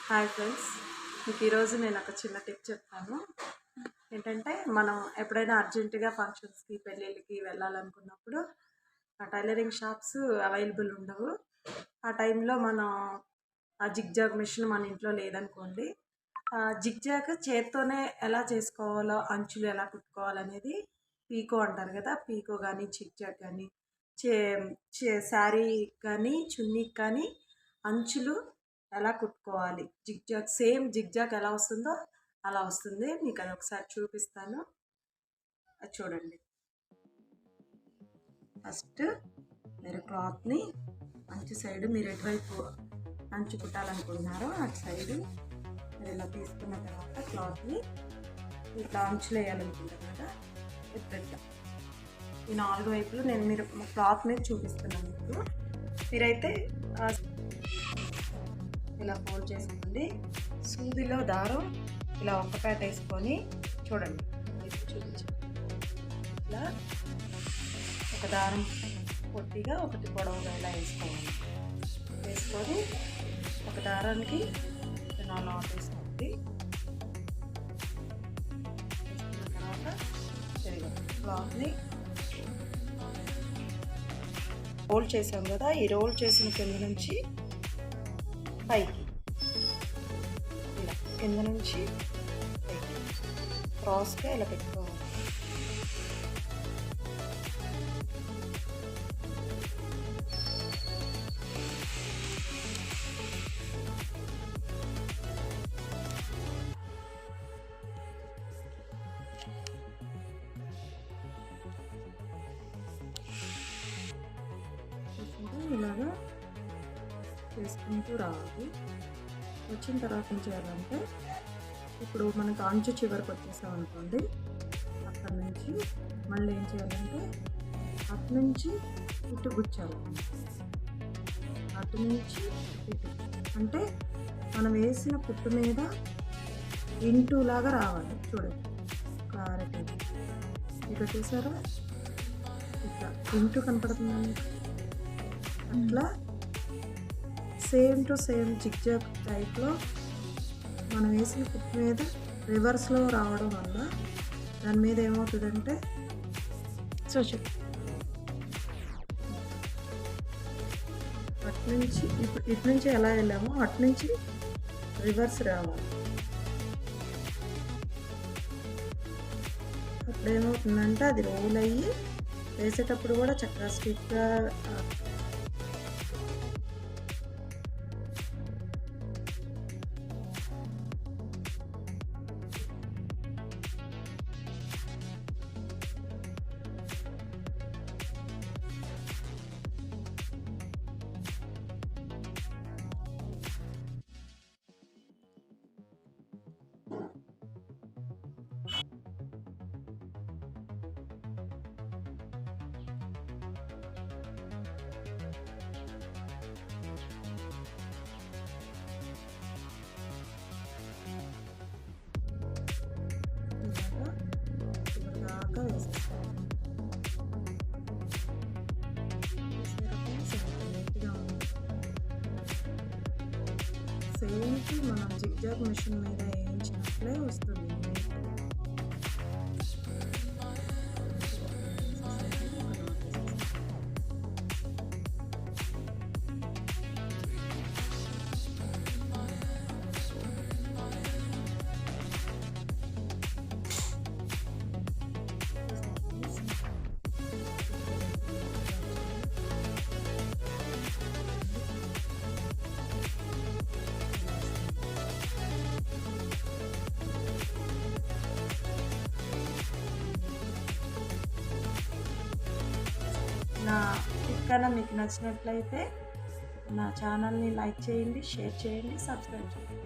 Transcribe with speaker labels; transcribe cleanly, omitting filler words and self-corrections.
Speaker 1: Hi friends, మీకు ఈరోజు నేను ఒక చిన్న టిప్ చెప్తాను. ఏంటంటే మనం ఎప్పుడైనా అర్జెంటుగా ఫంక్షన్స్కి పెళ్ళిళ్ళకి వెళ్ళాలనుకున్నప్పుడు ఆ టైలరింగ్ షాప్స్ అవైలబుల్ ఉండవు. ఆ టైంలో మనం ఆ జిగ్జాగ్ మిషన్ మన ఇంట్లో లేదనుకోండి, జిగ్జాగ్ చేత్తోనే ఎలా చేసుకోవాలో, అంచులు ఎలా కుట్టుకోవాలనేది పీకో అంటారు కదా, పీకో కానీ జిగ్జాగ్ కానీ చే చే శారీ కానీ చున్నీకి కానీ అంచులు ఎలా కుట్టుకోవాలి, జిగ్జాగ్ సేమ్ జిగ్జాగ్ ఎలా వస్తుందో అలా వస్తుంది. మీకు అది ఒకసారి చూపిస్తాను, అది చూడండి. ఫస్ట్ మీరు క్లాత్ని అంచు సైడ్, మీరు ఎటువైపు అంచు కుట్టాలనుకుంటున్నారో అటు సైడు మీరు ఇలా తీసుకున్న తర్వాత క్లాత్ని ఇట్లా అంచులు వేయాలనుకుంటారు కదా, ఇట్లా ఈ 4 వైపులు నేను మీరు క్లాత్ మీద చూపిస్తున్నాను. మీకు మీరైతే ఇలా ఫోల్డ్ చేసుకోండి. సూదిలో దారం ఇలా ఒక ప్యాట్ వేసుకొని చూడండి, చూపించండి. ఇలా ఒక దారం పొట్టిగా ఒకటి పొడవుగా ఇలా వేసుకోవాలి. వేసుకొని ఒక దారానికి 4 నాట్ వేసుకోండి. వేసుకున్న తర్వాత క్లాత్ని రోల్ చేసాం కదా, ఈ రోల్ చేసిన కింద నుంచి పైకి, ఇలా కింద నుంచి పైకి క్రాస్గా ఇలా పెట్టుకోవాలి. ఇలాగా చేసుకుంటూ రావాలి. వచ్చిన తర్వాత ఏం చేయాలంటే, ఇప్పుడు మనకు అంచు చివరికి వచ్చేసాం అనుకోండి, అక్కడి నుంచి మళ్ళీ ఏం చేయాలంటే అటు నుంచి ఇటు గుచ్చాలి. అటు నుంచి ఇటు అంటే మనం వేసిన పుట్టు మీద ఇంటూలాగా రావాలి. చూడండి క్లారిటీ, ఇక చూసారా, ఇట్లా ఇంటూ కనపడుతుందండి. అట్లా సేమ్ టు సేమ్ జిగ్జాగ్ టైప్లో మనం వేసిన కుట్టు మీద రివర్స్లో రావడం వల్ల దాని మీద ఏమవుతుందంటే, అటు నుంచి ఇప్పుడు ఇటు నుంచి ఎలా వెళ్ళామో అటు నుంచి రివర్స్ రావాలి. అప్పుడు ఏమవుతుందంటే అది రోల్ అయ్యి వేసేటప్పుడు కూడా చక్కగా స్టిక్గా వేసేస్తాం. సేమ్కి మనం జిగ్జాగ్ మిషన్ మీద వేయించినట్లే వస్తుంది. నా టిప్ కన్నా మీకు నచ్చినట్లయితే నా ఛానల్ని లైక్ చేయండి, షేర్ చేయండి, సబ్స్క్రైబ్ చేయండి.